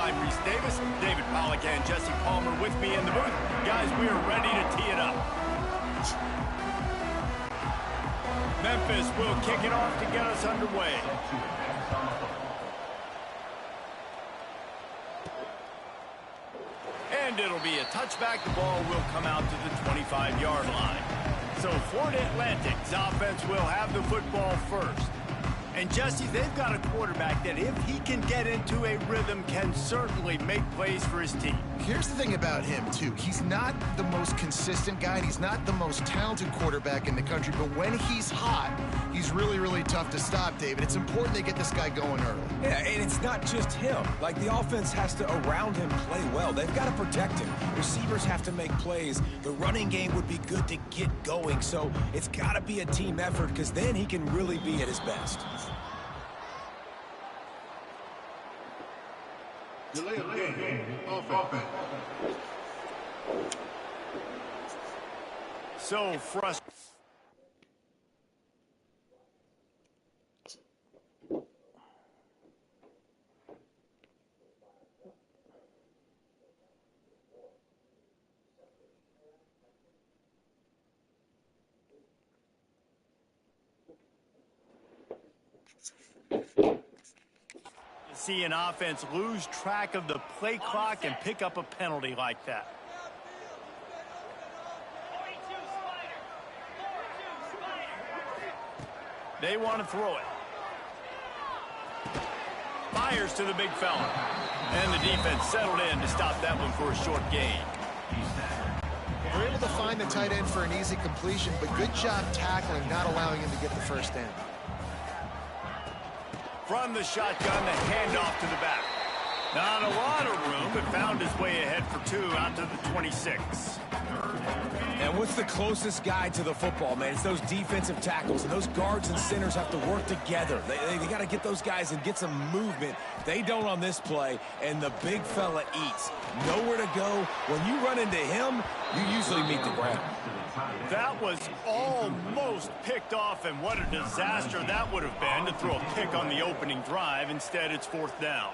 I'm Reese Davis, David Pollack, and Jesse Palmer with me in the booth. Guys, we are ready to tee it up. Memphis will kick it off to get us underway. And it'll be a touchback. The ball will come out to the 25-yard line. So Florida Atlantic's offense will have the football first. And Jesse, they've got a quarterback that if he can get into a rhythm can certainly make plays for his team. Here's the thing about him, too. He's not the most consistent guy. He's not the most talented quarterback in the country. But when he's hot, he's really, really tough to stop, David. It's important they get this guy going early. Yeah, and it's not just him. Like, the offense has to, around him, play well. They've got to protect him. Receivers have to make plays. The running game would be good to get going. So it's got to be a team effort because then he can really be at his best. Delay of game, offense. So frustrating. See an offense lose track of the play clock and pick up a penalty like that. They want to throw it. Fires to the big fella. And the defense settled in to stop that one for a short gain. They're able to find the tight end for an easy completion, but good job tackling, not allowing him to get the first down. From the shotgun, the handoff to the back. Not a lot of room, but found his way ahead for two out to the 26. And what's the closest guy to the football, man? It's those defensive tackles, and those guards and centers have to work together. They got to get those guys and get some movement. They don't on this play, and the big fella eats. Nowhere to go. When you run into him, you usually meet the ground. That was almost picked off, and what a disaster that would have been to throw a pick on the opening drive. Instead, it's fourth down.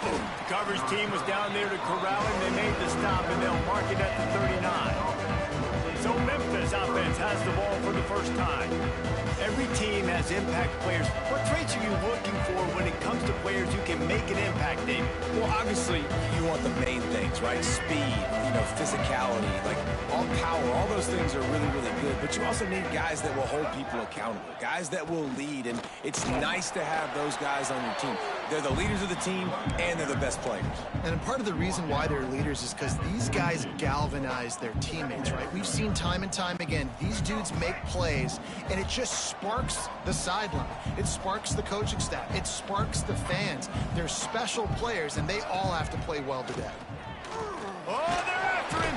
The coverage team was down there to corral him. They made the stop, and they'll mark it at the 39. So Memphis offense has the ball for the first time. Every team has impact players. What traits are you looking for when it comes to players who can make an impact, David? Well, obviously, you want the main things, right? Speed, physicality, like all power, all those things are really, really good. But you also need guys that will hold people accountable, guys that will lead. And it's nice to have those guys on your team. They're the leaders of the team, and they're the best players. And part of the reason why they're leaders is because these guys galvanize their teammates, right? We've seen time and time again, these dudes make plays, and it just sparks the sideline. It sparks the coaching staff. It sparks the fans. They're special players, and they all have to play well today. Oh, they're after him.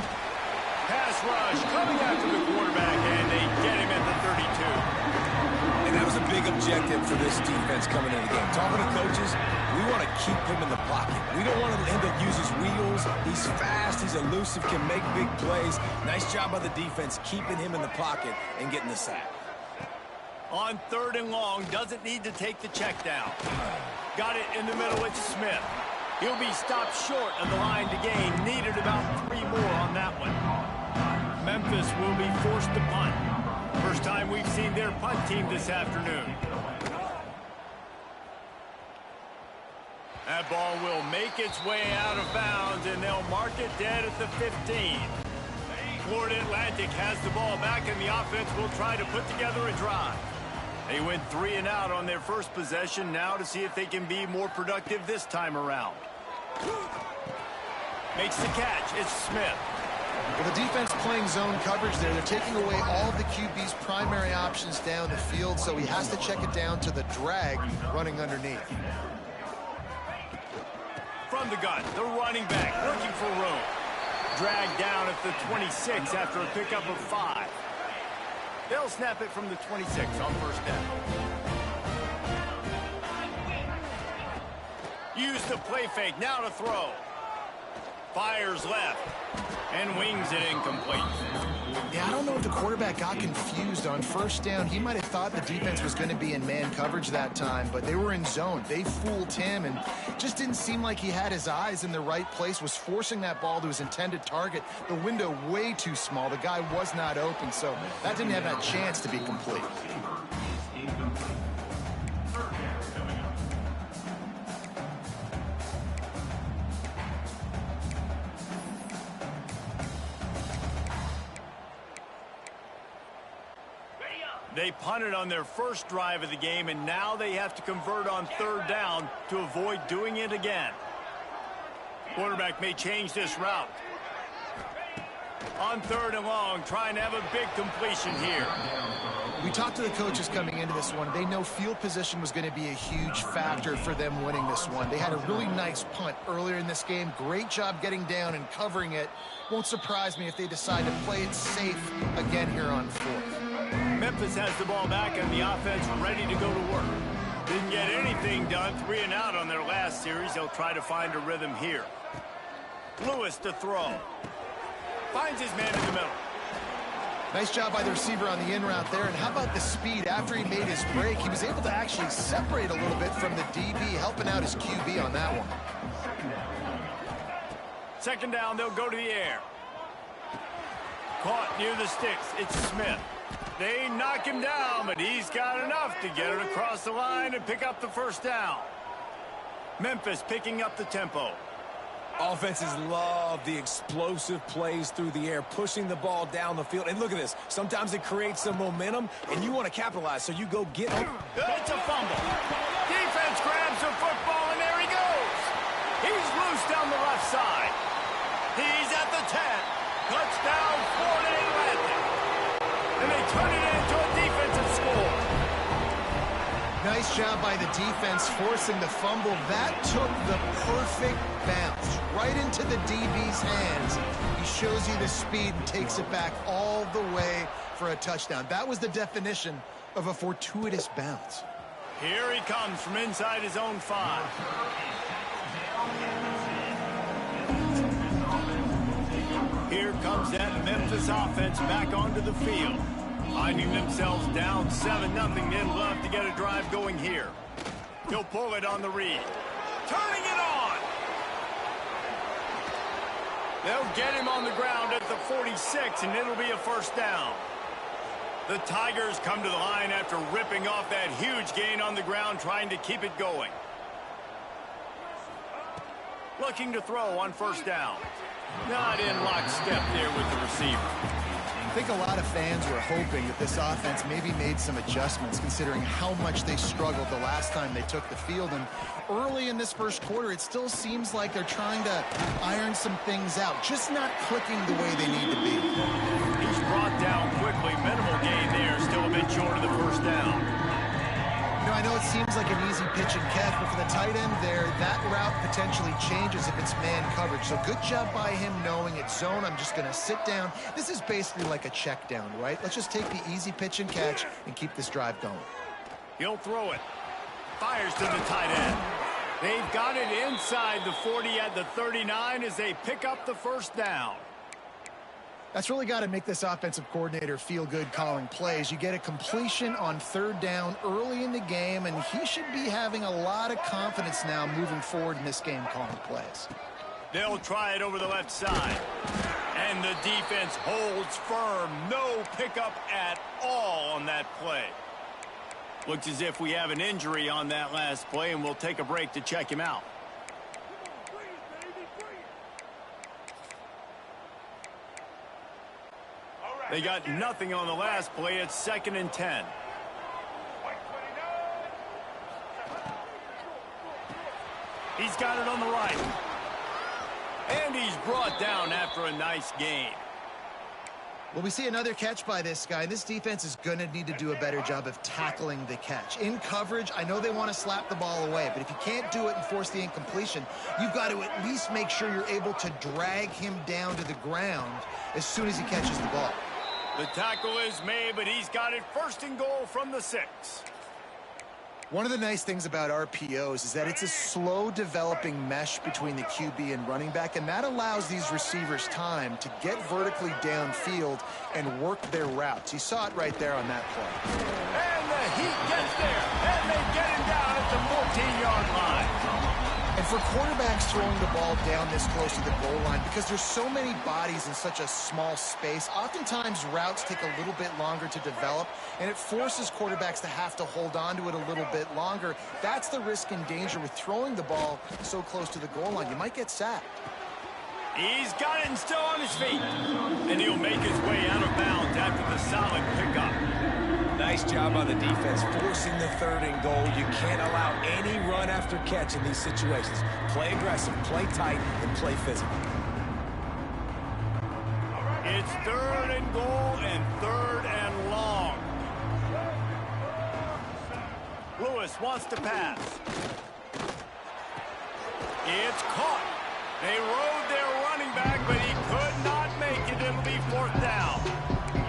Pass rush coming after the quarterback, and they get him at the 32. And that was a big objective for this defense coming into the game. Talking to coaches, we want to keep him in the pocket. We don't want him to use his wheels. He's fast, he's elusive, can make big plays. Nice job by the defense keeping him in the pocket and getting the sack. On third and long, doesn't need to take the check down. Got it in the middle, it's Smith. He'll be stopped short of the line to gain. Needed about 3 more on that one. Memphis will be forced to punt. First time we've seen their punt team this afternoon. That ball will make its way out of bounds, and they'll mark it dead at the 15. Florida Atlantic has the ball back, and the offense will try to put together a drive. They went 3 and out on their first possession, now to see if they can be more productive this time around. Makes the catch. It's Smith. Well, the defense playing zone coverage there. They're taking away all of the QB's primary options down the field, so he has to check it down to the drag running underneath. From the gun, the running back looking for room. Dragged down at the 26 after a pickup of 5. They'll snap it from the 26 on first down. Use the play fake, now to throw. Fires left and wings it incomplete. Yeah, I don't know if the quarterback got confused on first down. He might have thought the defense was going to be in man coverage that time, but they were in zone. They fooled him and just didn't seem like he had his eyes in the right place, was forcing that ball to his intended target. The window way too small. The guy was not open, so that didn't have that chance to be complete. They punted on their first drive of the game, and now they have to convert on third down to avoid doing it again. Quarterback may change this route. On third and long, trying to have a big completion here. We talked to the coaches coming into this one. They know field position was going to be a huge factor for them winning this one. They had a really nice punt earlier in this game. Great job getting down and covering it. Won't surprise me if they decide to play it safe again here on fourth. Memphis has the ball back and the offense ready to go to work. Didn't get anything done, 3 and out on their last series. They'll try to find a rhythm here. Lewis to throw. Finds his man in the middle. Nice job by the receiver on the in route there. And how about the speed? After he made his break, he was able to actually separate a little bit from the DB, helping out his QB on that one. Second down, they'll go to the air. Caught near the sticks. It's Smith. They knock him down, but he's got enough to get it across the line and pick up the first down. Memphis picking up the tempo. Offenses love the explosive plays through the air, pushing the ball down the field. And look at this. Sometimes it creates some momentum, and you want to capitalize, so you go get it. It's a fumble. Defense grabs the football, and there he goes. He's loose down the left side. He's at the 10. Touchdown, Florida Atlantic. And they turn it into a defensive score. Nice job by the defense forcing the fumble. That took the perfect bounce right into the DB's hands. He shows you the speed and takes it back all the way for a touchdown. That was the definition of a fortuitous bounce. Here he comes from inside his own 5. Here comes that Memphis offense back onto the field. Finding themselves down 7-0. They'd love to get a drive going here. He'll pull it on the read. Turning it on. They'll get him on the ground at the 46, and it'll be a first down. The Tigers come to the line after ripping off that huge gain on the ground, trying to keep it going. Looking to throw on first down. Not in lockstep there with the receiver. I think a lot of fans were hoping that this offense maybe made some adjustments considering how much they struggled the last time they took the field. And early in this first quarter, it still seems like they're trying to iron some things out, just not clicking the way they need to be. He's brought down quickly. Minimal gain there, still a bit short of the first down. You know, I know it seems like an easy pitch and catch, but for the tight end there, that route potentially changes if it's man coverage. So good job by him knowing it's zone. I'm just going to sit down. This is basically like a check down, right? Let's just take the easy pitch and catch and keep this drive going. He'll throw it. Fires to the tight end. They've got it inside the 40 at the 39 as they pick up the first down. That's really got to make this offensive coordinator feel good calling plays. You get a completion on third down early in the game, and he should be having a lot of confidence now moving forward in this game calling plays. They'll try it over the left side. And the defense holds firm. No pickup at all on that play. Looks as if we have an injury on that last play, and we'll take a break to check him out. They got nothing on the last play. It's 2nd and 10. He's got it on the right. And he's brought down after a nice gain. Well, we see another catch by this guy. This defense is going to need to do a better job of tackling the catch. In coverage, I know they want to slap the ball away, but if you can't do it and force the incompletion, you've got to at least make sure you're able to drag him down to the ground as soon as he catches the ball. The tackle is made, but he's got it 1st and goal from the 6. One of the nice things about RPOs is that it's a slow developing mesh between the QB and running back, and that allows these receivers time to get vertically downfield and work their routes. You saw it right there on that play. And the Heat gets there, and they get him down at the 14-yard line. And for quarterbacks throwing the ball down this close to the goal line, because there's so many bodies in such a small space, oftentimes routes take a little bit longer to develop, and it forces quarterbacks to have to hold on to it a little bit longer. That's the risk and danger with throwing the ball so close to the goal line. You might get sacked. He's got it and still on his feet. And he'll make his way out of bounds after the solid pickup. Nice job on the defense, forcing the 3rd and goal. You can't allow any run after catch in these situations. Play aggressive, play tight, and play physical. It's 3rd and goal and 3rd and long. Lewis wants to pass. It's caught. They rode their running back, but he could not make it. It'll be 4th down.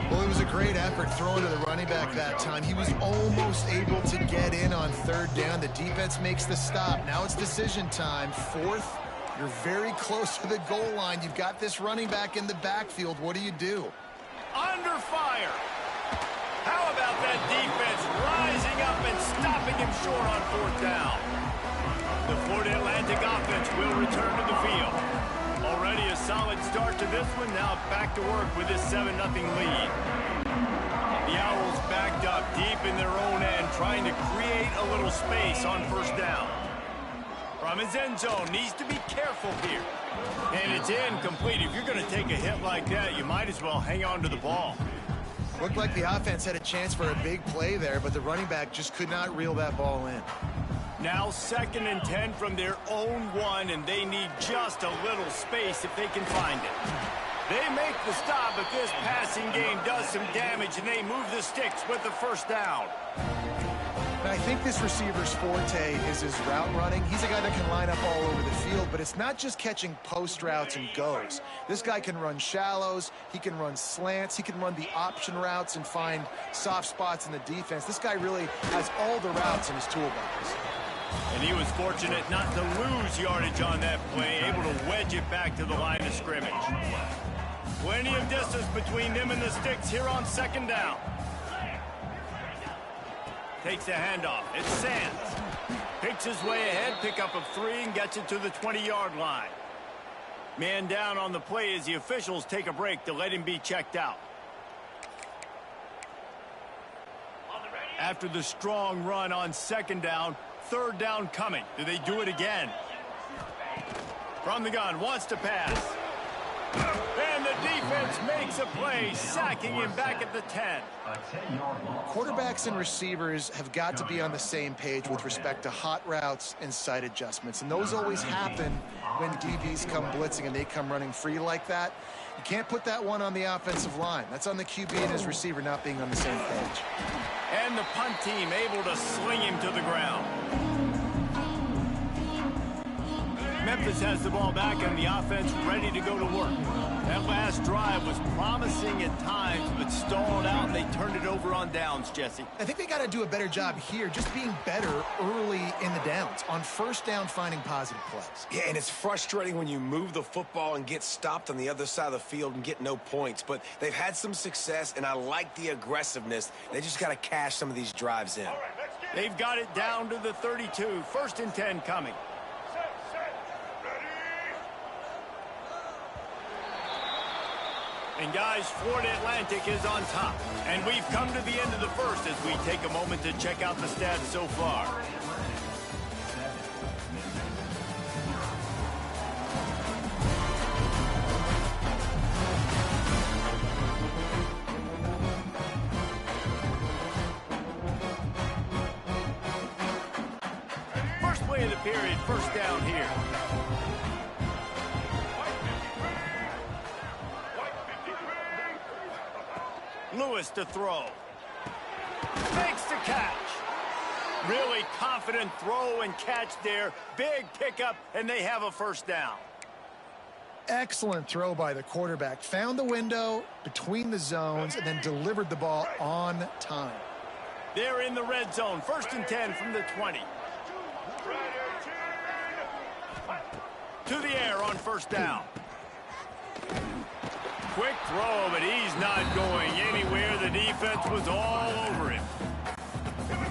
Well, it was a great effort throwing to the running back that time. He was almost able to get in on 3rd down. The defense makes the stop. Now it's decision time. 4th, you're very close to the goal line. You've got this running back in the backfield. What do you do? Under fire. How about that defense rising up and stopping him short on 4th down? The Florida Atlantic offense will return to the field. Already a solid start to this one. Now back to work with this 7-0 lead. The Owls backed up deep in their own end, trying to create a little space on 1st down. From his end zone, needs to be careful here. And it's incomplete. If you're going to take a hit like that, you might as well hang on to the ball. Looked like the offense had a chance for a big play there, but the running back just could not reel that ball in. Now 2nd and 10 from their own 1, and they need just a little space if they can find it. They make the stop, but this passing game does some damage, and they move the sticks with the 1st down. And I think this receiver's forte is his route running. He's a guy that can line up all over the field, but it's not just catching post routes and goes. This guy can run shallows, he can run slants, he can run the option routes and find soft spots in the defense. This guy really has all the routes in his toolbox. And he was fortunate not to lose yardage on that play, able to wedge it back to the line of scrimmage. Plenty of distance between them and the sticks here on 2nd down. Takes a handoff. It's Sands. Picks his way ahead, pickup of 3, and gets it to the 20-yard line. Man down on the play as the officials take a break to let him be checked out. After the strong run on 2nd down, 3rd down coming. Do they do it again? From the gun, wants to pass. And the defense makes a play, sacking him back at the 10. Quarterbacks and receivers have got to be on the same page with respect to hot routes and sight adjustments. And those always happen when DBs come blitzing and they come running free like that. You can't put that one on the offensive line. That's on the QB and his receiver not being on the same page. And the punt team able to sling him to the ground. Memphis has the ball back and the offense ready to go to work. That last drive was promising at times, but stalled out, and they turned it over on downs, Jesse. I think they got to do a better job here, just being better early in the downs, on 1st down, finding positive plays. Yeah, and it's frustrating when you move the football and get stopped on the other side of the field and get no points. But they've had some success, and I like the aggressiveness. They just got to cash some of these drives in. They've got it down to the 32. 1st and 10 coming. And guys, Florida Atlantic is on top. And we've come to the end of the 1st as we take a moment to check out the stats so far. First play of the period, 1st down here. Lewis to throw. Makes the catch. Really confident throw and catch there. Big pickup, and they have a 1st down. Excellent throw by the quarterback. Found the window between the zones and then delivered the ball on time. They're in the red zone. 1st and 10 from the 20. To the air on 1st down. Quick throw, but he's not going anywhere. The defense was all over him.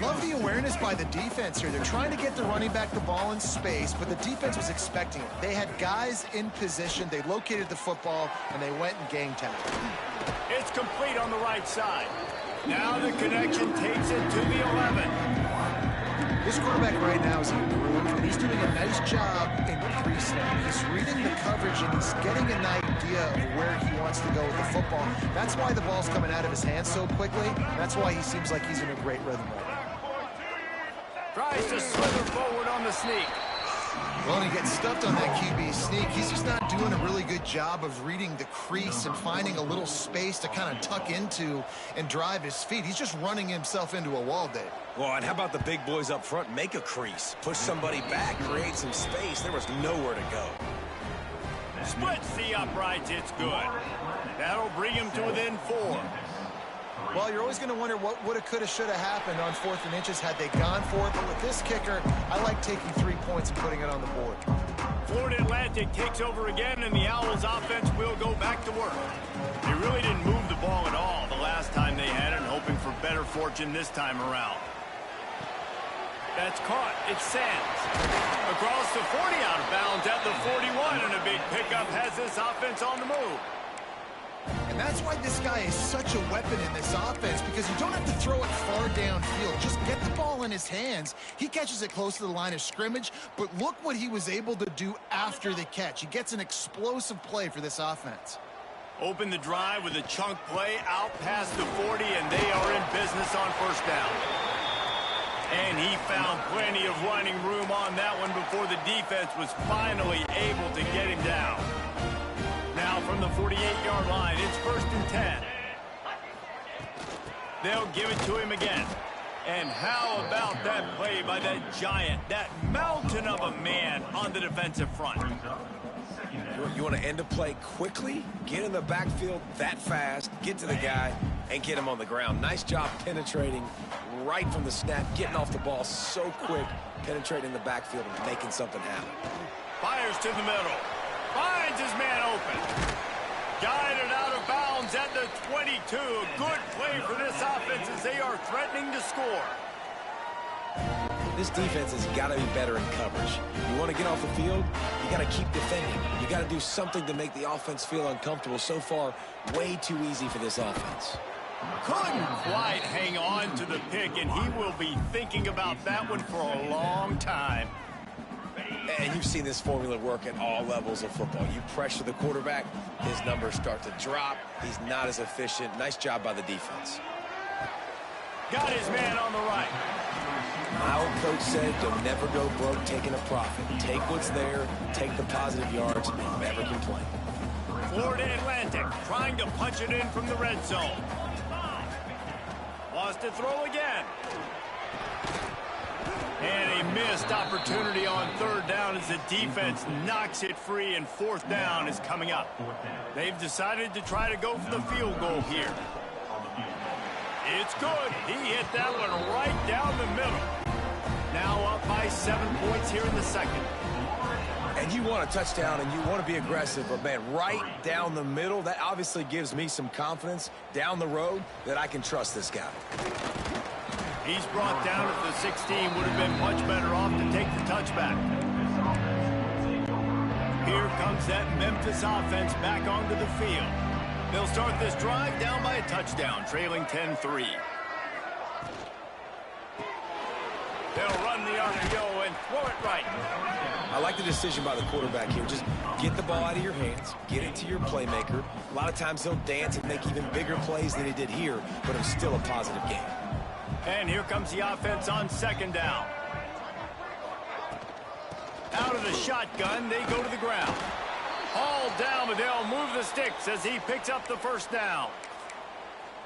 Love the awareness by the defense here. They're trying to get the running back the ball in space, but the defense was expecting it. They had guys in position. They located the football, and they went and gang tackled. It's complete on the right side. Now the connection takes it to the 11. This quarterback right now is in a groove, and he's doing a nice job in pre-snap. He's reading the coverage, and he's getting an idea of where he wants to go with the football. That's why the ball's coming out of his hands so quickly. That's why he seems like he's in a great rhythm right now. Tries to slither forward on the sneak. Well, and he gets stuffed on that QB sneak. He's just not doing a really good job of reading the crease and finding a little space to kind of tuck into and drive his feet. He's just running himself into a wall, Dave. Well, and how about the big boys up front? Make a crease. Push somebody back. Create some space. There was nowhere to go. Splits the uprights. It's good. That'll bring him to within 4. Well, you're always going to wonder what woulda, coulda, shoulda happened on 4th and inches had they gone for it. But with this kicker, I like taking 3 points and putting it on the board. Florida Atlantic takes over again, and the Owls offense will go back to work. They really didn't move the ball at all the last time they had it, and hoping for better fortune this time around. That's caught. It's Sands. Across the 40, out of bounds at the 41, and a big pickup has this offense on the move. And that's why this guy is such a weapon in this offense, because you don't have to throw it far downfield. Just get the ball in his hands. He catches it close to the line of scrimmage, but look what he was able to do after the catch. He gets an explosive play for this offense. Open the drive with a chunk play out past the 40, and they are in business on 1st down. And he found plenty of running room on that one before the defense was finally able to get him down. Now from the 48-yard line, it's 1st and 10. They'll give it to him again. And how about that play by that giant, that mountain of a man on the defensive front? You want to end a play quickly, get in the backfield that fast, get to the guy, and get him on the ground. Nice job penetrating right from the snap, getting off the ball so quick, penetrating the backfield and making something happen. Fires to the middle. Finds his man open. Guided out of bounds at the 22. A good play for this offense as they are threatening to score. This defense has got to be better in coverage. You want to get off the field, you got to keep defending. You got to do something to make the offense feel uncomfortable. So far, way too easy for this offense. Couldn't quite hang on to the pick, and he will be thinking about that one for a long time. And you've seen this formula work at all levels of football. You pressure the quarterback, his numbers start to drop. He's not as efficient. Nice job by the defense. Got his man on the right. My old coach said, you'll never go broke taking a profit. Take what's there, take the positive yards, and never complain. Florida Atlantic trying to punch it in from the red zone. Lost to throw again. And a missed opportunity on 3rd down as the defense knocks it free, and 4th down is coming up. They've decided to try to go for the field goal here. It's good. He hit that one right down the middle. Now up by 7 points here in the second. And you want a touchdown and you want to be aggressive, but man, right down the middle, that obviously gives me some confidence down the road that I can trust this guy. He's brought down at the 16. Would have been much better off to take the touchback. Here comes that Memphis offense back onto the field. They'll start this drive down by a touchdown, trailing 10-3. They'll run the RPO and throw it right. I like the decision by the quarterback here. Just get the ball out of your hands, get it to your playmaker. A lot of times he'll dance and make even bigger plays than he did here, but it's still a positive game. And here comes the offense on 2nd down. Out of the shotgun, they go to the ground. Hauled down, but they'll move the sticks as he picks up the 1st down.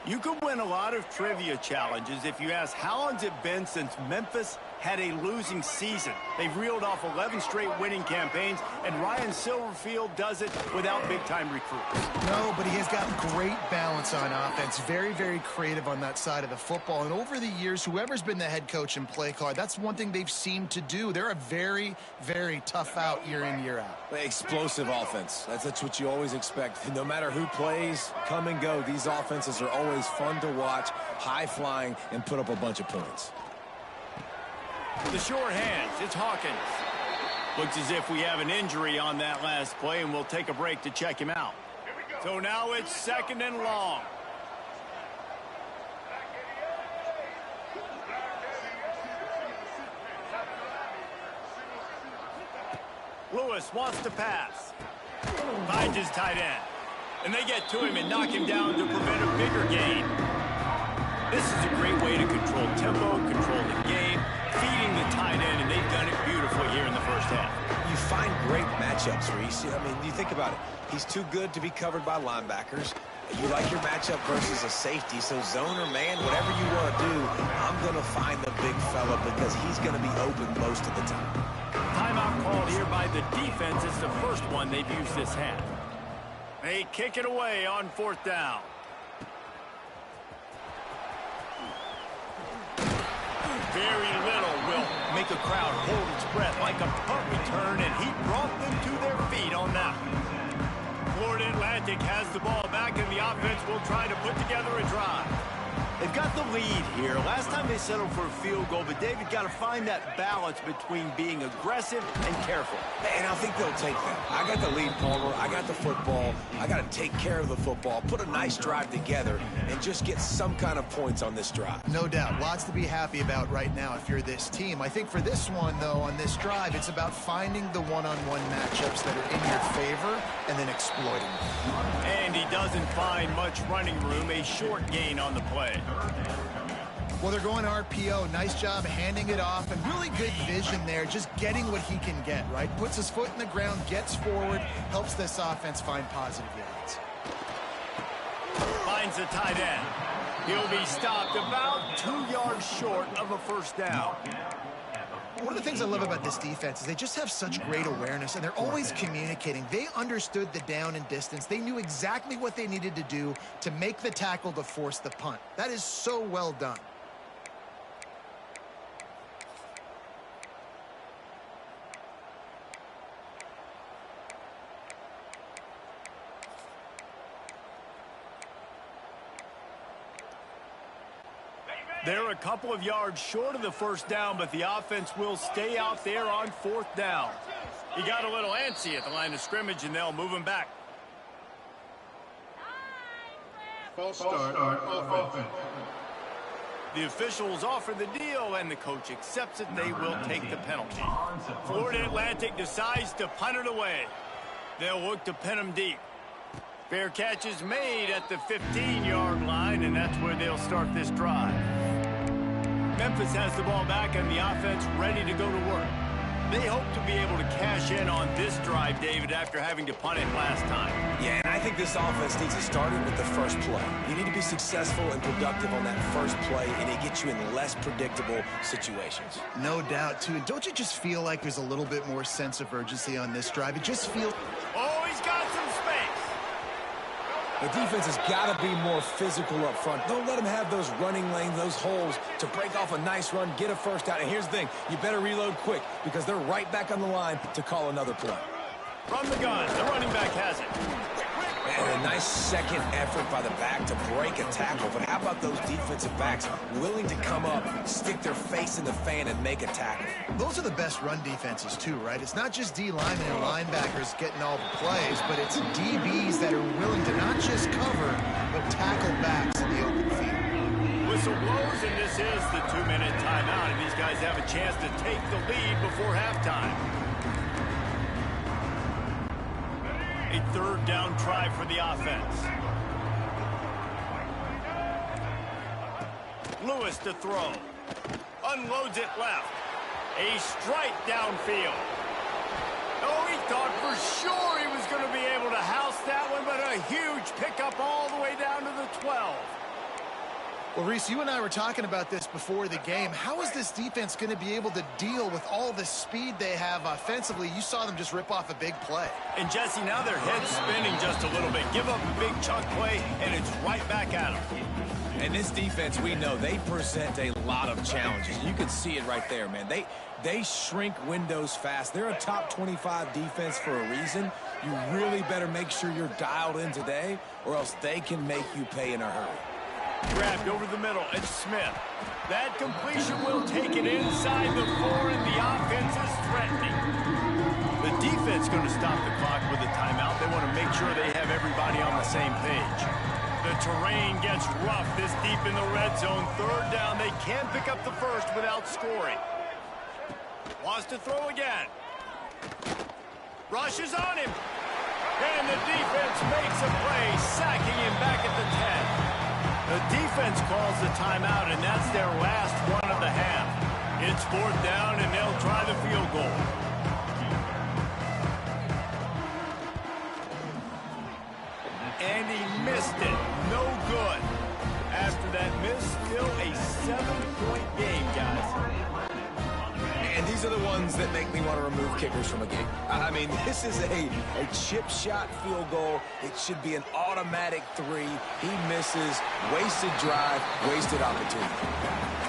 You could win a lot of trivia challenges if you ask how long's it been since Memphis had a losing season. They've reeled off 11 straight winning campaigns, and Ryan Silverfield does it without big-time recruits. No, but he has got great balance on offense. Very, very creative on that side of the football. And over the years, whoever's been the head coach and play caller, that's one thing they've seemed to do. They're a very, very tough out year in, year out. Explosive offense. That's what you always expect. No matter who plays, come and go, these offenses are always fun to watch, high-flying, and put up a bunch of points. The short hands, it's Hawkins. Looks as if we have an injury on that last play, and we'll take a break to check him out. So now it's 2nd and long. Lewis wants to pass. Finds his tight end. And they get to him and knock him down to prevent a bigger gain. This is a great way to control tempo, control the game, feeding the tight end, and they've done it beautifully here in the first half. You find great matchups, Reese. I mean, you think about it. He's too good to be covered by linebackers. You like your matchup versus a safety, so zone or man, whatever you want to do, I'm going to find the big fella because he's going to be open most of the time. Timeout called here by the defense. It's the first one they've used this half. They kick it away on 4th down. Very little will make a crowd hold its breath like a punt return, and he brought them to their feet on that one. Florida Atlantic has the ball back, and the offense will try to put together a drive. They've got the lead here. Last time they settled for a field goal, but David got to find that balance between being aggressive and careful. And I think they'll take that. I got the lead, Palmer. I got the football. I got to take care of the football, put a nice drive together, and just get some kind of points on this drive. No doubt. Lots to be happy about right now if you're this team. I think for this one, though, on this drive, it's about finding the one-on-one matchups that are in your favor and then exploiting them. And he doesn't find much running room. A short gain on the play. Well, they're going RPO. Nice job handing it off, and really good vision there, just getting what he can get, right? Puts his foot in the ground, gets forward, helps this offense find positive yards. Finds the tight end. He'll be stopped about 2 yards short of a first down. One of the things I love about this defense is they just have such great awareness, and they're always communicating. They understood the down and distance. They knew exactly what they needed to do to make the tackle to force the punt. That is so well done. They're a couple of yards short of the first down, but the offense will stay out there on 4th down. He got a little antsy at the line of scrimmage, and they'll move him back. False start on offense. The officials offer the deal, and the coach accepts it. They will take the penalty. Florida Atlantic decides to punt it away. They'll look to pin him deep. Fair catch is made at the 15-yard line, and that's where they'll start this drive. Memphis has the ball back and the offense ready to go to work. They hope to be able to cash in on this drive, David, after having to punt it last time. Yeah, and I think this offense needs to start it with the first play. You need to be successful and productive on that first play, and it gets you in less predictable situations. No doubt, too. Don't you just feel like there's a little bit more sense of urgency on this drive? It just feels... Oh, he's got some space. The defense has got to be more physical up front. Don't let them have those running lanes, those holes to break off a nice run, get a first down. And here's the thing, you better reload quick because they're right back on the line to call another play. From the gun, the running back has it. And a nice second effort by the back to break a tackle. But how about those defensive backs willing to come up, stick their face in the fan, and make a tackle? Those are the best run defenses, too, right? It's not just D linemen and linebackers getting all the plays, but it's DBs that are willing to not just cover, but tackle backs in the open field. Whistle blows, and this is the 2-minute timeout, and these guys have a chance to take the lead before halftime. A 3rd down try for the offense. Lewis to throw. Unloads it left. A strike downfield. Oh, he thought for sure he was going to be able to house that one, but a huge pickup all the way down to the 12. Well, Reese, you and I were talking about this before the game. How is this defense going to be able to deal with all the speed they have offensively? You saw them just rip off a big play. And, Jesse, now their head's spinning just a little bit. Give up a big chunk play, and it's right back at them. And this defense, we know, they present a lot of challenges. You can see it right there, man. They shrink windows fast. They're a top 25 defense for a reason. You really better make sure you're dialed in today, or else they can make you pay in a hurry. Grabbed over the middle, it's Smith. That completion will take it inside the 4, and the offense is threatening. The defense going to stop the clock with a timeout. They want to make sure they have everybody on the same page. The terrain gets rough this deep in the red zone. Third down, they can't pick up the first without scoring. Wants to throw again. Rushes on him. And the defense makes a play, sacking him back at the 10. The defense calls the timeout, and that's their last one of the half. It's 4th down, and they'll try the field goal. And he missed it. No good. After that miss, still a 7-point game, guys. And these are the ones that make me want to remove kickers from a game. I mean, this is a chip shot field goal. It should be an automatic 3. He misses. Wasted drive, wasted opportunity.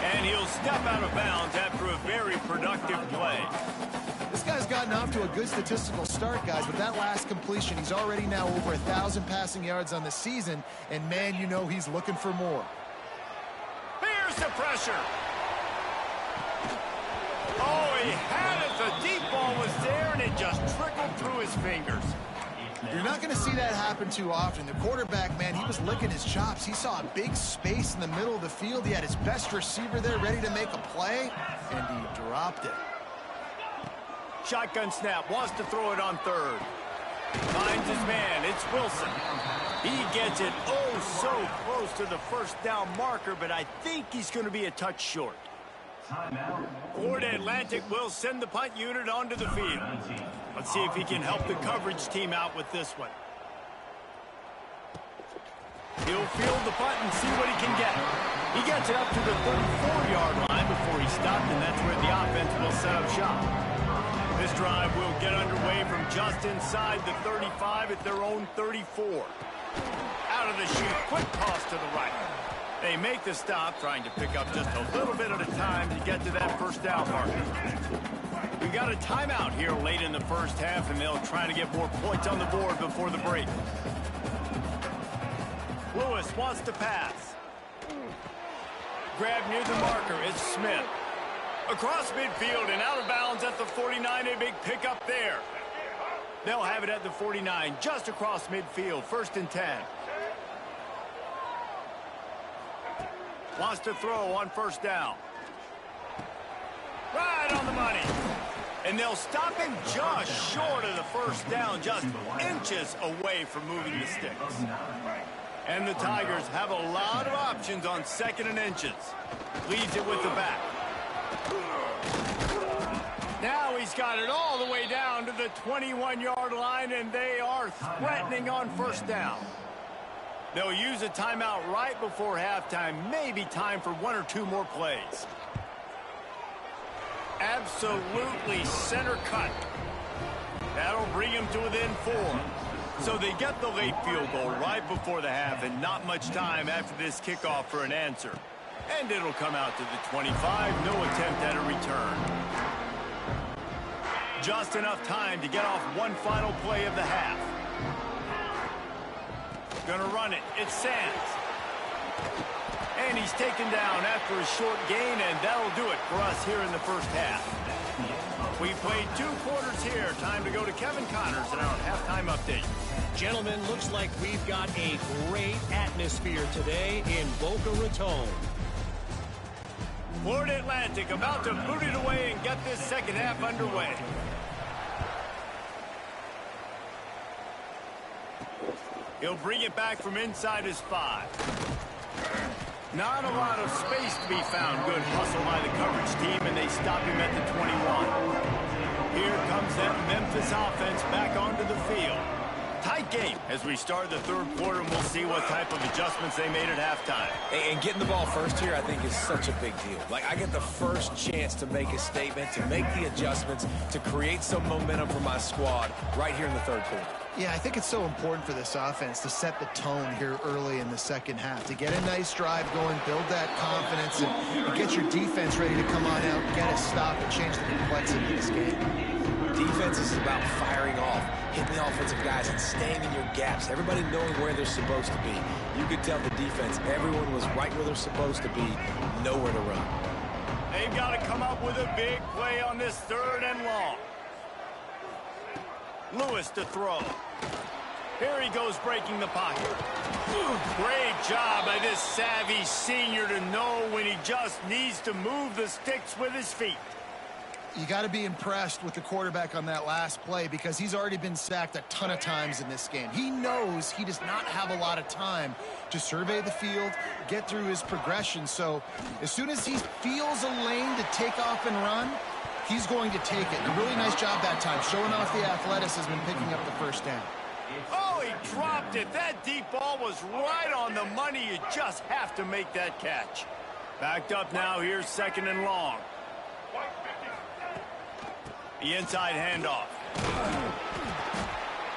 And he'll step out of bounds after a very productive play. This guy's gotten off to a good statistical start, guys. With that last completion, he's already now over 1,000 passing yards on the season. And, man, you know he's looking for more. Here's the pressure. Oh, he had it. The deep ball was there, and it just trickled through his fingers. You're not going to see that happen too often. The quarterback, man, he was licking his chops. He saw a big space in the middle of the field. He had his best receiver there ready to make a play, and he dropped it. Shotgun snap. Wants to throw it on 3rd. Finds his man. It's Wilson. He gets it oh so close to the first down marker, but I think he's going to be a touch short. Florida Atlantic will send the punt unit onto the field. Let's see if he can help the coverage team out with this one. He'll field the punt and see what he can get. He gets it up to the 34-yard line before he stopped, and that's where the offense will set up shop. This drive will get underway from just inside the 35 at their own 34. Out of the chute, quick toss to the right. They make the stop, trying to pick up just a little bit at a time to get to that first down marker. We got a timeout here late in the first half, and they'll try to get more points on the board before the break. Lewis wants to pass. Grab near the marker, it's Smith. Across midfield and out of bounds at the 49, a big pickup there. They'll have it at the 49, just across midfield, 1st and 10. Wants to throw on 1st down. Right on the money. And they'll stop him just short of the 1st down, just inches away from moving the sticks. And the Tigers have a lot of options on 2nd and inches. Leads it with the back. Now he's got it all the way down to the 21-yard line, and they are threatening on 1st down. They'll use a timeout right before halftime. Maybe time for 1 or 2 more plays. Absolutely center cut. That'll bring him to within 4. So they get the late field goal right before the half, and not much time after this kickoff for an answer. And it'll come out to the 25. No attempt at a return. Just enough time to get off one final play of the half. Gonna run it. It's Sands. And he's taken down after a short gain, and that'll do it for us here in the first half. We played 2 quarters here. Time to go to Kevin Connors in our halftime update. Gentlemen, looks like we've got a great atmosphere today in Boca Raton. Florida Atlantic about to boot it away and get this second half underway. He'll bring it back from inside his 5. Not a lot of space to be found. Good hustle by the coverage team, and they stop him at the 21. Here comes that Memphis offense back onto the field. Tight game as we start the third quarter, and we'll see what type of adjustments they made at halftime. And getting the ball first here, I think, is such a big deal. Like, I get the first chance to make a statement, to make the adjustments, to create some momentum for my squad right here in the third quarter. Yeah, I think it's so important for this offense to set the tone here early in the second half, to get a nice drive going, build that confidence, and get your defense ready to come on out, get a stop, and change the complexity of this game. Defense is about firing off, hitting the offensive guys, and staying in your gaps. Everybody knowing where they're supposed to be. You could tell the defense, everyone was right where they're supposed to be, nowhere to run. They've got to come up with a big play on this third and long. Lewis to throw. Here he goes, breaking the pocket. Great job by this savvy senior to know when he just needs to move the sticks with his feet. You got to be impressed with the quarterback on that last play because he's already been sacked a ton of times in this game. He knows he does not have a lot of time to survey the field, get through his progression. So as soon as he feels a lane to take off and run, he's going to take it. A really nice job that time, showing off the athleticism and picking up the first down. Oh, he dropped it. That deep ball was right on the money. You just have to make that catch. Backed up now. Here's second and long. The inside handoff.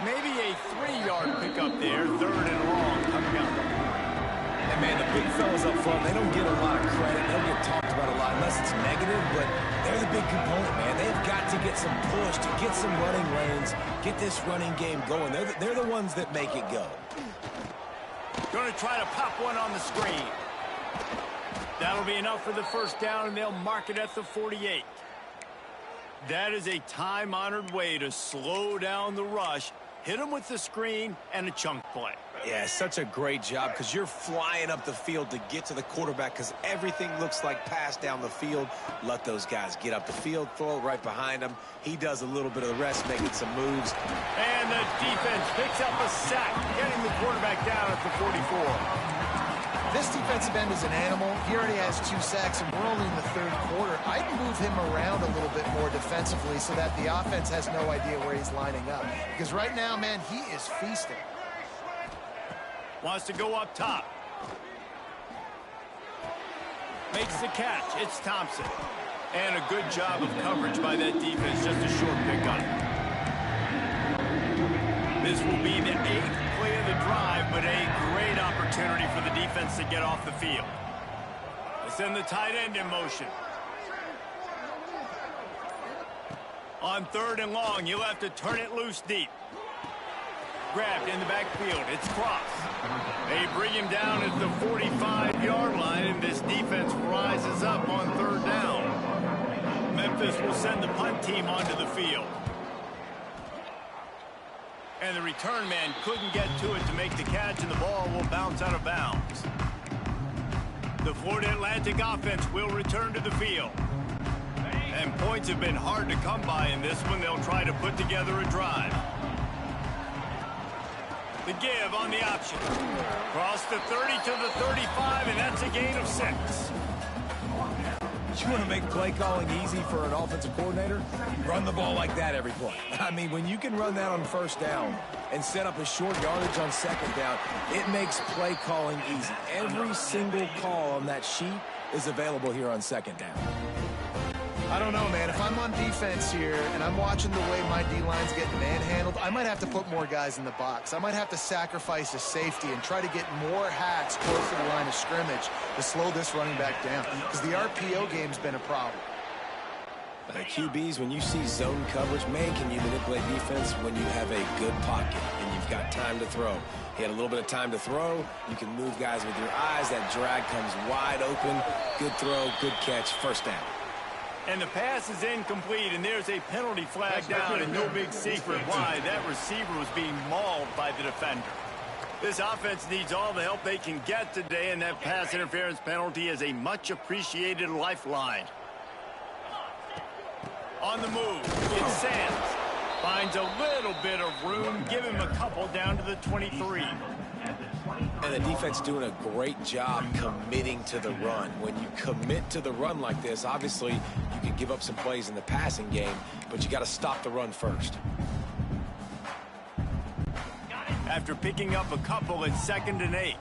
Maybe a 3-yard pickup there. Third and long coming up. And, man, the big fellas up front, they don't get a lot of credit. They don't get talked about a lot unless it's negative, but they're the big component, man. They've got to get some push, to get some running lanes, get this running game going. They're the ones that make it go. Going to try to pop one on the screen. That'll be enough for the first down, and they'll mark it at the 48. That is a time-honored way to slow down the rush, hit them with the screen, and a chunk play. Yeah, such a great job because you're flying up the field to get to the quarterback because everything looks like pass down the field. Let those guys get up the field, throw it right behind him. He does a little bit of the rest, making some moves. And the defense picks up a sack, getting the quarterback down at the 44. This defensive end is an animal. He already has 2 sacks, and we're only in the third quarter. I'd move him around a little bit more defensively so that the offense has no idea where he's lining up. Because right now, man, he is feasting. Wants to go up top. Makes the catch. It's Thompson. And a good job of coverage by that defense. Just a short pickup. This will be the 8th play of the drive, but a great opportunity for the defense to get off the field. They send the tight end in motion. On third and long, you'll have to turn it loose deep. Grabbed in the backfield. It's Cross. They bring him down at the 45-yard line, and this defense rises up on third down. Memphis will send the punt team onto the field. And the return man couldn't get to it to make the catch, and the ball will bounce out of bounds. The Florida Atlantic offense will return to the field. And points have been hard to come by in this one. They'll try to put together a drive. The give on the option. Cross the 30 to the 35, and that's a gain of 6. You want to make play calling easy for an offensive coordinator? Run the ball like that every play. I mean, when you can run that on first down and set up a short yardage on second down, it makes play calling easy. Every single call on that sheet is available here on second down. I don't know, man. If I'm on defense here and I'm watching the way my D-line's getting manhandled, I might have to put more guys in the box. I might have to sacrifice a safety and try to get more hats close to the line of scrimmage to slow this running back down, because the RPO game's been a problem. QBs, when you see zone coverage, man, can you manipulate defense when you have a good pocket and you've got time to throw. He had a little bit of time to throw. You can move guys with your eyes. That drag comes wide open. Good throw, good catch, first down. And the pass is incomplete, and there's a penalty flag down, and no big secret why. That receiver was being mauled by the defender. This offense needs all the help they can get today, and that pass interference penalty is a much-appreciated lifeline. On the move, it's Sands. Finds a little bit of room. Give him a couple down to the 23. And the defense doing a great job committing to the run. When you commit to the run like this, obviously you can give up some plays in the passing game, but you got to stop the run first. after picking up a couple at 2nd and 8.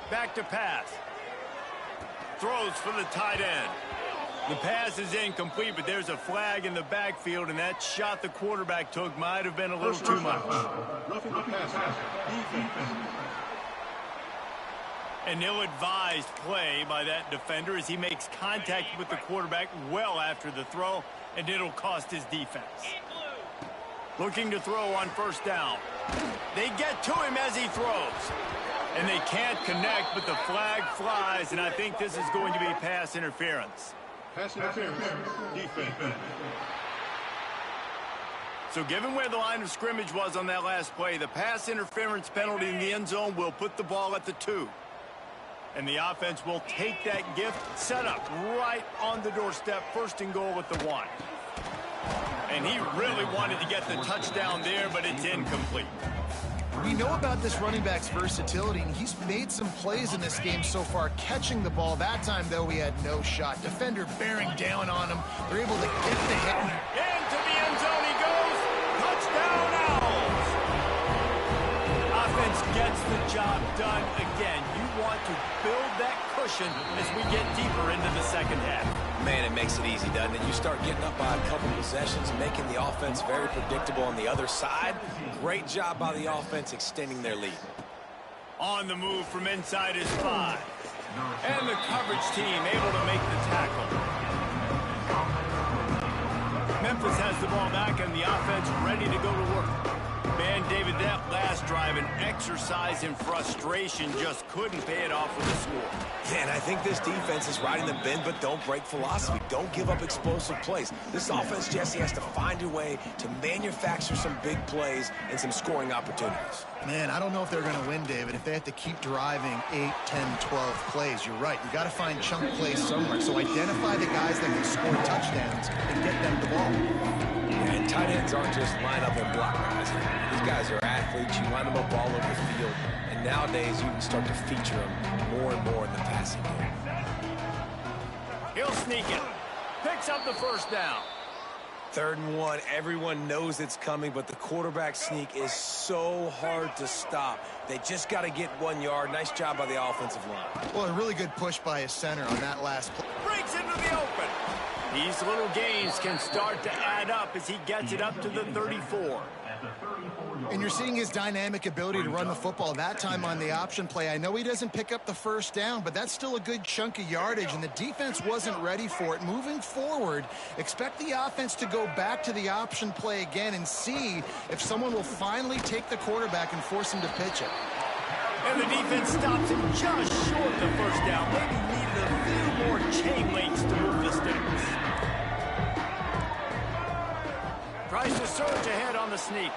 Back to pass. Throws for the tight end. The pass is incomplete, but there's a flag in the backfield, and that shot the quarterback took might have been a little too much. An ill-advised play by that defender as he makes contact with the quarterback well after the throw, and it'll cost his defense. Looking to throw on 1st down. They get to him as he throws. And they can't connect, but the flag flies, and I think this is going to be pass interference. Pass interference. Defense. So given where the line of scrimmage was on that last play, the pass interference penalty in the end zone will put the ball at the 2. And the offense will take that gift, set up right on the doorstep, 1st and goal with the 1. And he really wanted to get the touchdown there, but it's incomplete. We know about this running back's versatility, and he's made some plays in this game so far, catching the ball. That time, though, he had no shot. Defender bearing down on him. They're able to get the hit. Into the end zone he goes. Touchdown, Owls. Offense gets the job done again. You want to build that cushion as we get deeper into the 2nd half. Man, it makes it easy, doesn't it? You start getting up by a couple possessions, making the offense very predictable on the other side. Great job by the offense extending their lead. On the move from inside his 5. And the coverage team able to make the tackle. Memphis has the ball back and the offense ready to go to work. Man, David, that last drive, an exercise in frustration, just couldn't pay it off with a score. Yeah, and I think this defense is riding the bend but don't break philosophy. Don't give up explosive plays. This offense, Jesse, has to find a way to manufacture some big plays and some scoring opportunities. Man, I don't know if they're going to win, David, if they have to keep driving 8, 10, 12 plays. You're right. You got to find chunk plays somewhere. So identify the guys that can score touchdowns and get them the ball. Yeah, and tight ends aren't just line up and block guys. These guys are athletes. You line them up all over the field. And nowadays, you can start to feature them more and more in the passing game. He'll sneak it. Picks up the 1st down. 3rd and 1. Everyone knows it's coming, but the quarterback sneak is so hard to stop. They just got to get 1 yard. Nice job by the offensive line. Well, a really good push by his center on that last play. Breaks into the open. These little gains can start to add up as he gets it up to the 34. And you're seeing his dynamic ability to run the football. That time on the option play, I know he doesn't pick up the 1st down, but that's still a good chunk of yardage, and the defense wasn't ready for it. Moving forward, expect the offense to go back to the option play again and see if someone will finally take the quarterback and force him to pitch it. And the defense stops him just short of the 1st down. Maybe needed a few more chain links to move the sticks. Tries to surge ahead on the sneak.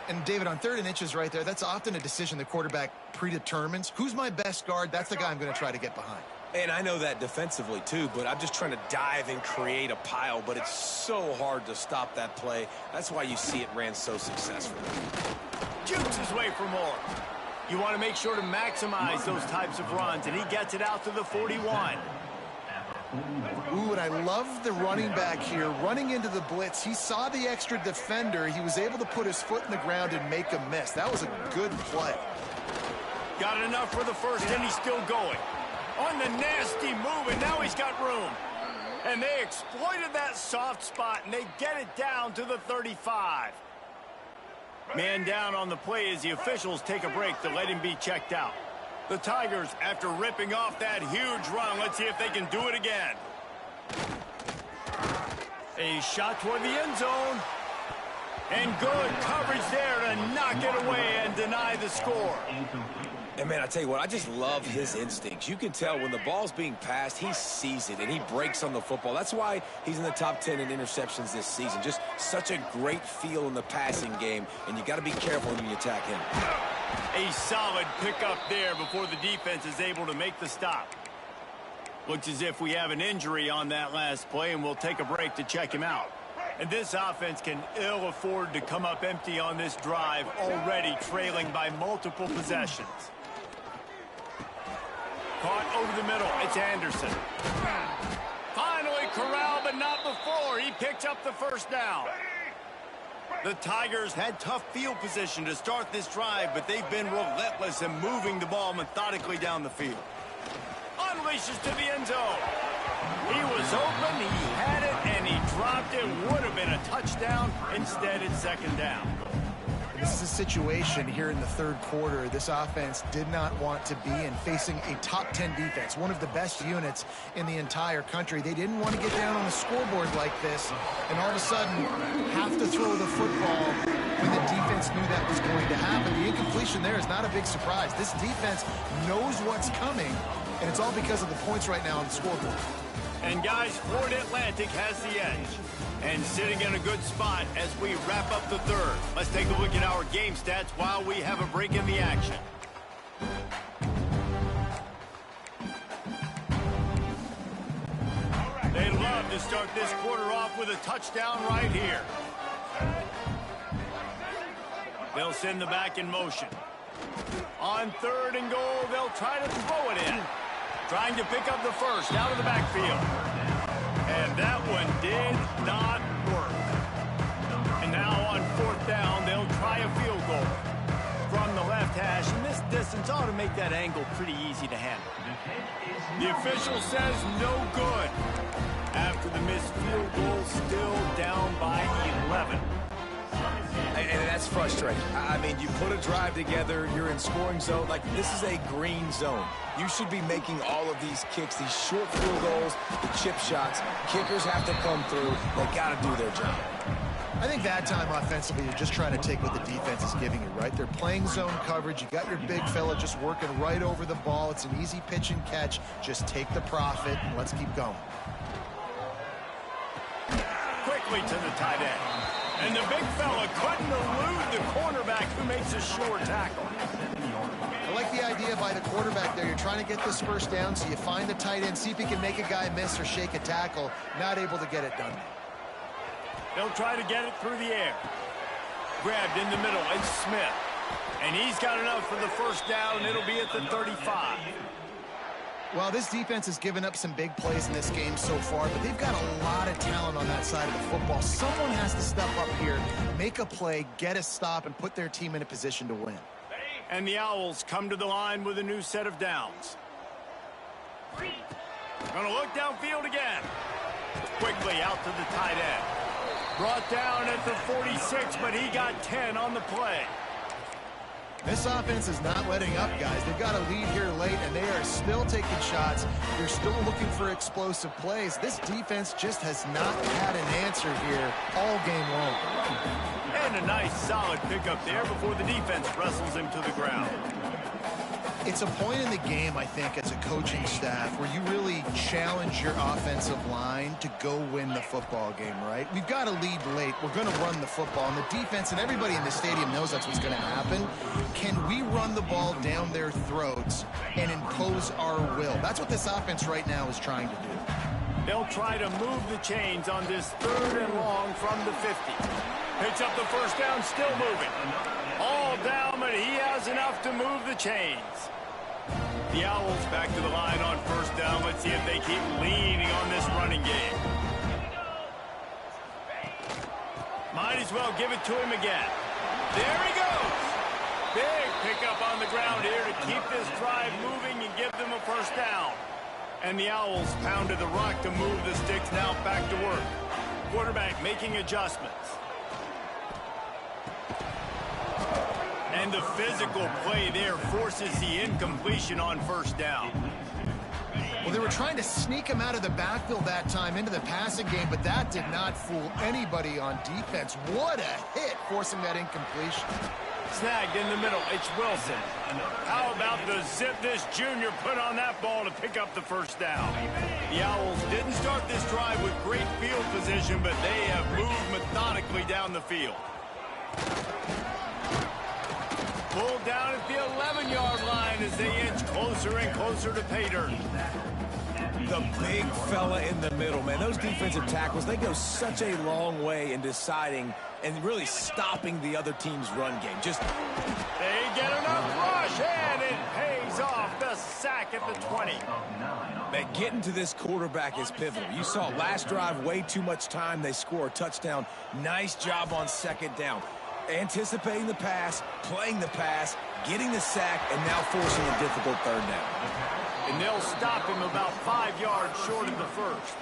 And, David, on 3rd and inches right there, that's often a decision the quarterback predetermines. Who's my best guard? That's the guy I'm going to try to get behind. And I know that defensively, too, but I'm just trying to dive and create a pile, but it's so hard to stop that play. That's why you see it ran so successfully. Jukes his way for more. You want to make sure to maximize those types of runs, and he gets it out to the 41. Ooh, and I love the running back here running into the blitz. He saw the extra defender. He was able to put his foot in the ground and make a miss. That was a good play. Got enough for the 1st, and he's still going. On the nasty move, and now he's got room. And they exploited that soft spot, and they get it down to the 35. Man down on the play as the officials take a break to let him be checked out. The Tigers, after ripping off that huge run, let's see if they can do it again. A shot toward the end zone. And good coverage there to knock it away and deny the score. And, man, I tell you what, I just love his instincts. You can tell when the ball's being passed, he sees it, and he breaks on the football. That's why he's in the top 10 in interceptions this season. Just such a great feel in the passing game, and you got to be careful when you attack him. A solid pickup there before the defense is able to make the stop. Looks as if we have an injury on that last play, and we'll take a break to check him out. And this offense can ill afford to come up empty on this drive, already trailing by multiple possessions. Caught over the middle. It's Anderson. Finally corralled, but not before. He picks up the 1st down. The Tigers had tough field position to start this drive, but they've been relentless in moving the ball methodically down the field. Unleashes to the end zone. He was open, he had it, and he dropped it. Would have been a touchdown. Instead, it's second down. This is a situation here in the third quarter this offense did not want to be in, facing a top 10 defense, one of the best units in the entire country. They didn't want to get down on the scoreboard like this, and all of a sudden have to throw the football when the defense knew that was going to happen. The incompletion there is not a big surprise. This defense knows what's coming, and it's all because of the points right now on the scoreboard. And guys, Florida Atlantic has the edge. And sitting in a good spot as we wrap up the third. Let's take a look at our game stats while we have a break in the action. They love to start this quarter off with a touchdown right here. They'll send the back in motion. On third and goal, they'll try to throw it in. Trying to pick up the first out of the backfield. And that one did not work. And now on fourth down, they'll try a field goal from the left hash. And this distance ought to make that angle pretty easy to handle. The official says no good. After the missed field goal, still down by 11. And that's frustrating. I mean, you put a drive together, you're in scoring zone. Like, this is a green zone. You should be making all of these kicks, these short field goals, the chip shots. Kickers have to come through. They got to do their job. I think that time offensively, you're just trying to take what the defense is giving you, right? They're playing zone coverage. You got your big fella just working right over the ball. It's an easy pitch and catch. Just take the profit and let's keep going. Quickly to the tight end. And the big fella couldn't elude the cornerback who makes a short tackle. I like the idea by the quarterback there. You're trying to get this first down, so you find the tight end, see if he can make a guy miss or shake a tackle. Not able to get it done. They'll try to get it through the air. Grabbed in the middle, it's Smith. And he's got enough for the first down. It'll be at the 35. Well, this defense has given up some big plays in this game so far, but they've got a lot of talent on that side of the football. Someone has to step up here, make a play, get a stop, and put their team in a position to win. And the Owls come to the line with a new set of downs. Gonna look downfield again. Quickly out to the tight end. Brought down at the 46, but he got 10 on the play. This offense is not letting up, guys. They've got a lead here late, and they are still taking shots. They're still looking for explosive plays. This defense just has not had an answer here all game long. And a nice, solid pickup there before the defense wrestles him to the ground. It's a point in the game, I think, as a coaching staff where you really challenge your offensive line to go win the football game, right? We've got a lead late. We're going to run the football. And the defense and everybody in the stadium knows that's what's going to happen. Can we run the ball down their throats and impose our will? That's what this offense right now is trying to do. They'll try to move the chains on this third and long from the 50. Picks up the first down, still moving. All down, but he has enough to move the chains. The Owls back to the line on first down. Let's see if they keep leaning on this running game. Might as well give it to him again. There he goes. Big pickup on the ground here to keep this drive moving and give them a first down. And the Owls pounded the rock to move the sticks, now back to work. Quarterback making adjustments. And the physical play there forces the incompletion on first down. Well, they were trying to sneak him out of the backfield that time into the passing game, but that did not fool anybody on defense. What a hit, forcing that incompletion. Snagged in the middle, it's Wilson. How about the zip this junior put on that ball to pick up the first down? The Owls didn't start this drive with great field position, but they have moved methodically down the field. Pulled down at the 11-yard line as they inch closer and closer to pay dirt. The big fella in the middle, man. Those defensive tackles, they go such a long way in deciding and really stopping the other team's run game. They get enough rush, and it pays off. The sack at the 20. Man, getting to this quarterback is pivotal. You saw last drive, way too much time. They score a touchdown. Nice job on second down. Anticipating the pass, playing the pass, getting the sack, and now forcing a difficult third down. And they'll stop him about 5 yards short of the first.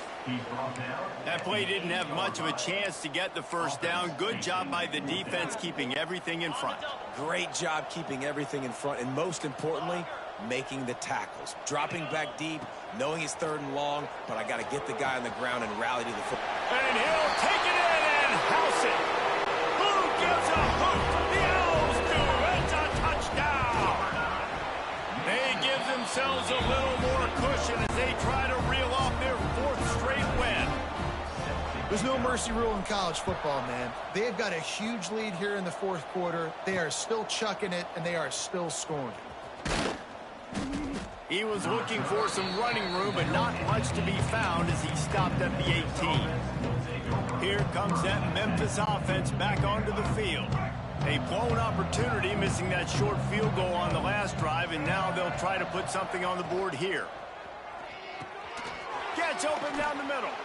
That play didn't have much of a chance to get the first down. Good job by the defense keeping everything in front. Great job keeping everything in front, and most importantly, making the tackles. Dropping back deep, knowing it's 3rd and long, but I got to get the guy on the ground and rally to the football. And he'll take it in and house it. Who gives a hoot? The Owls do. It's a touchdown. They give themselves a little more cushion as they try to reel off their 4th straight win. There's no mercy rule in college football, man. They've got a huge lead here in the 4th quarter. They are still chucking it, and they are still scoring. He was looking for some running room, but not much to be found as he stopped at the 18. Here comes that Memphis offense back onto the field. A blown opportunity, missing that short field goal on the last drive, and now they'll try to put something on the board here. Gets open down the middle.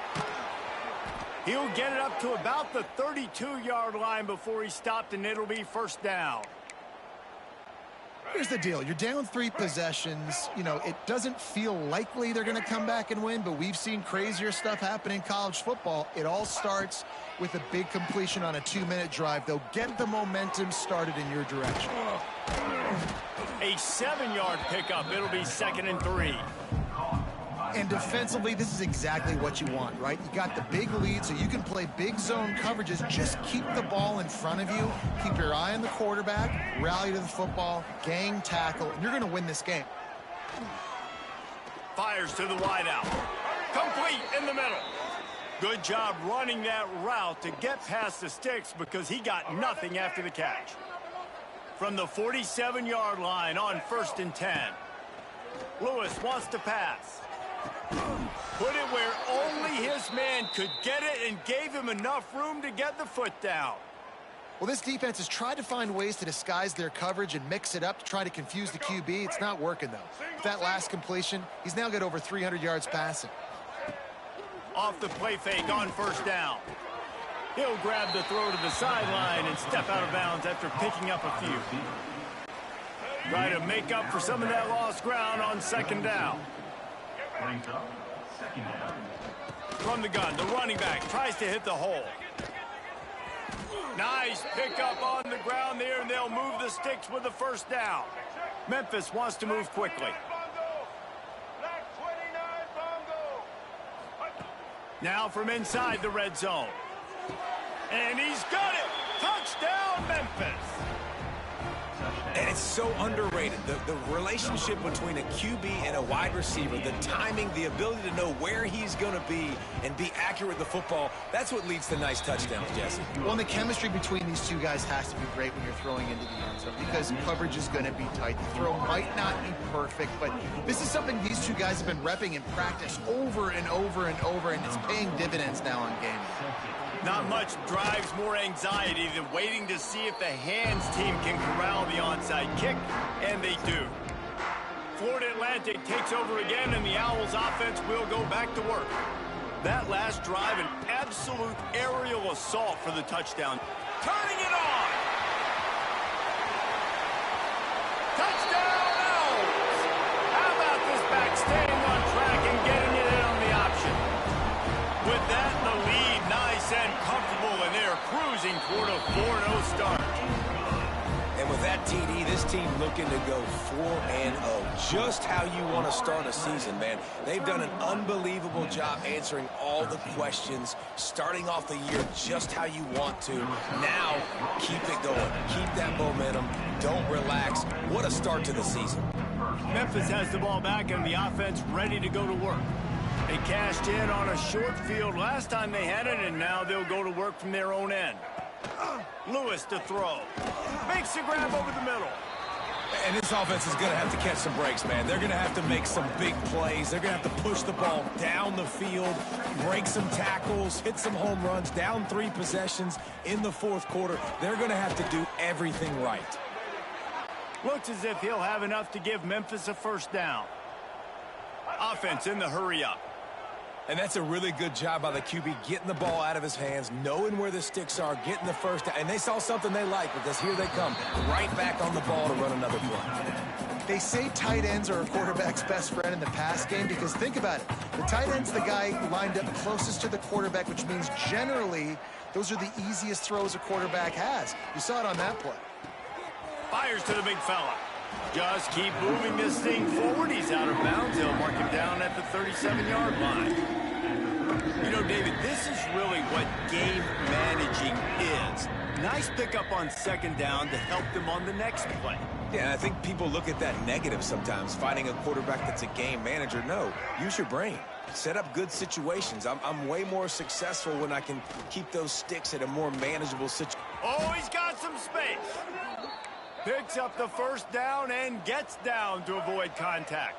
He'll get it up to about the 32-yard line before he stopped, and it'll be first down. Here's the deal. You're down 3 possessions. You know, it doesn't feel likely they're going to come back and win, but we've seen crazier stuff happen in college football. It all starts with a big completion on a 2-minute drive. They'll get the momentum started in your direction. A 7-yard pickup. It'll be 2nd and 3. And defensively, this is exactly what you want, right? You got the big lead, so you can play big zone coverages. Just keep the ball in front of you. Keep your eye on the quarterback. Rally to the football. Gang tackle. And you're going to win this game. Fires to the wideout. Complete in the middle. Good job running that route to get past the sticks because he got nothing after the catch. From the 47-yard line on 1st and 10. Lewis wants to pass. Put it where only his man could get it and gave him enough room to get the foot down. Well, this defense has tried to find ways to disguise their coverage and mix it up to try to confuse the QB. It's not working, though. With that last completion, he's now got over 300 yards passing. Off the play fake on 1st down. He'll grab the throw to the sideline and step out of bounds after picking up a few. Try to make up for some of that lost ground on 2nd down. From the gun, the running back tries to hit the hole. Nice pickup on the ground there, and they'll move the sticks with the 1st down. Memphis wants to move quickly. Now from inside the red zone. And he's got it! Touchdown, Memphis! And it's so underrated. The relationship between a QB and a wide receiver, the timing, the ability to know where he's going to be and be accurate with the football, that's what leads to nice touchdowns, Jesse. Well, and the chemistry between these two guys has to be great when you're throwing into the end zone because coverage is going to be tight. The throw might not be perfect, but this is something these two guys have been repping in practice over and over and over, and it's paying dividends now on game day. Not much drives more anxiety than waiting to see if the hands team can corral the onside kick, and they do. Florida Atlantic takes over again, and the Owls offense will go back to work. That last drive, an absolute aerial assault for the touchdown. Turning it on! Touchdown, Owls! How about this back staying on track and getting it in on the option? With that in the lead, nice and comfortable, and they're cruising toward a 4-0 start. And with that TD, this team looking to go 4-0. Just how you want to start a season, man. They've done an unbelievable job answering all the questions, starting off the year just how you want to. Now, keep it going. Keep that momentum. Don't relax. What a start to the season. Memphis has the ball back and the offense ready to go to work. They cashed in on a short field last time they had it, and now they'll go to work from their own end. Lewis to throw. Makes the grab over the middle. And this offense is going to have to catch some breaks, man. They're going to have to make some big plays. They're going to have to push the ball down the field, break some tackles, hit some home runs, down 3 possessions in the 4th quarter. They're going to have to do everything right. Looks as if he'll have enough to give Memphis a 1st down. Offense in the hurry-up. And that's a really good job by the QB, getting the ball out of his hands, knowing where the sticks are, getting the first down. And they saw something they like, because here they come, right back on the ball to run another play. They say tight ends are a quarterback's best friend in the pass game because think about it. The tight end's the guy lined up closest to the quarterback, which means generally those are the easiest throws a quarterback has. You saw it on that play. Fires to the big fella. Just keep moving this thing forward. He's out of bounds. They'll mark him down at the 37-yard line. You know, David, this is really what game managing is. Nice pickup on second down to help them on the next play. Yeah, and I think people look at that negative sometimes, finding a quarterback that's a game manager. No, use your brain. Set up good situations. I'm way more successful when I can keep those sticks at a more manageable situation. Oh, he's got some space. Picks up the first down and gets down to avoid contact.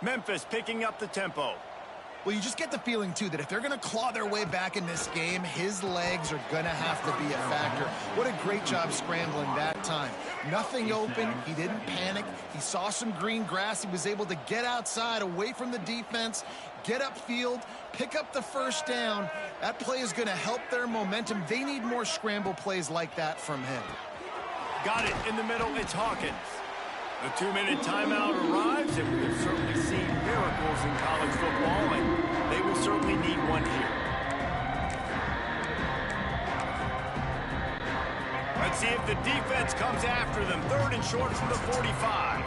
Memphis picking up the tempo. Well, you just get the feeling, too, that if they're going to claw their way back in this game, his legs are going to have to be a factor. What a great job scrambling that time. Nothing open. He didn't panic. He saw some green grass. He was able to get outside, away from the defense, get upfield, pick up the first down. That play is going to help their momentum. They need more scramble plays like that from him. Got it in the middle. It's Hawkins. The 2-minute timeout arrives, and we've certainly seen miracles in college football, and they will certainly need one here. Let's see if the defense comes after them. 3rd and short from the 45.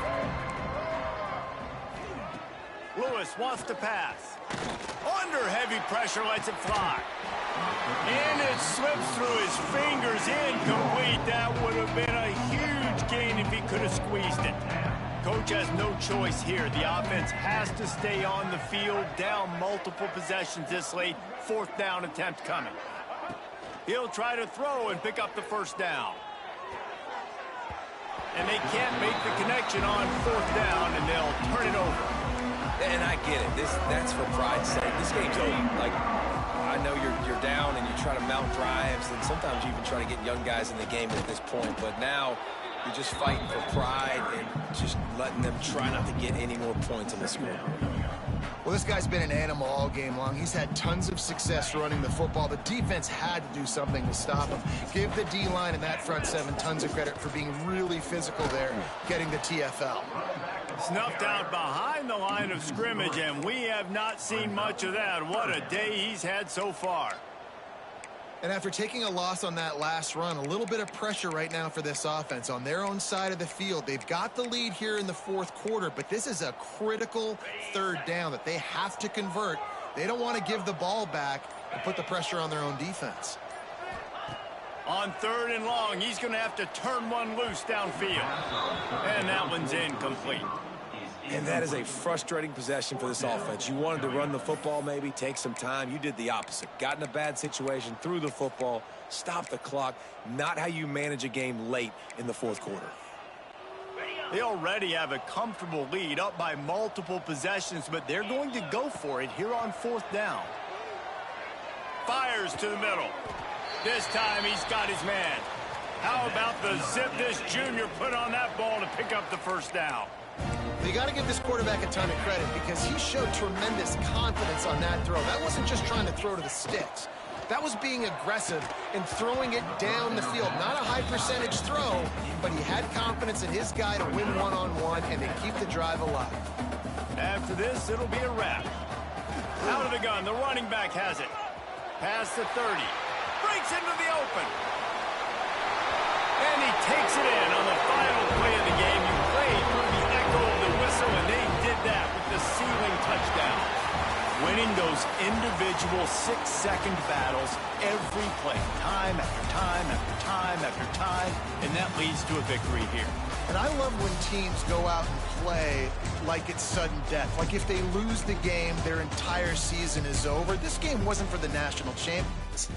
Lewis wants to pass. Under heavy pressure, lets it fly. And it slips through his fingers, incomplete. That would have been a huge gain if he could have squeezed it. Coach has no choice here. The offense has to stay on the field, down multiple possessions this late. 4th down attempt coming. He'll try to throw and pick up the first down. And they can't make the connection on 4th down, and they'll turn it over. And I get it. That's for pride's sake. This game's over. Like, I know you're down and you try to mount drives, and sometimes you even try to get young guys in the game at this point. But now you're just fighting for pride and just letting them try not to get any more points on the scoreboard. Well, this guy's been an animal all game long. He's had tons of success running the football. The defense had to do something to stop him. Give the D-line and that front 7 tons of credit for being really physical there, getting the TFL. Snuffed out behind the line of scrimmage, and we have not seen much of that. What a day he's had so far. And after taking a loss on that last run, a little bit of pressure right now for this offense on their own side of the field. They've got the lead here in the 4th quarter, but this is a critical 3rd down that they have to convert. They don't want to give the ball back and put the pressure on their own defense. On 3rd and long, he's going to have to turn one loose downfield. And that one's incomplete. And that is a frustrating possession for this offense. You wanted to run the football, maybe take some time. You did the opposite. Got in a bad situation, threw the football, stopped the clock. Not how you manage a game late in the 4th quarter. They already have a comfortable lead, up by multiple possessions, but they're going to go for it here on 4th down. Fires to the middle. This time he's got his man. How about the zip this junior put on that ball to pick up the first down? You got to give this quarterback a ton of credit because he showed tremendous confidence on that throw. That wasn't just trying to throw to the sticks. That was being aggressive and throwing it down the field. Not a high percentage throw, but he had confidence in his guy to win one-on-one and to keep the drive alive. After this, it'll be a wrap. Out of the gun, the running back has it. Past the 30. Breaks into the open. And he takes it in on the final play of the game. You played through the echo of the whistle, and they did that with the ceiling touchdown. Winning those individual 6-second battles every play, time after time after time after time, and that leads to a victory here. And I love when teams go out and play like it's sudden death. Like if they lose the game, their entire season is over. This game wasn't for the national champions.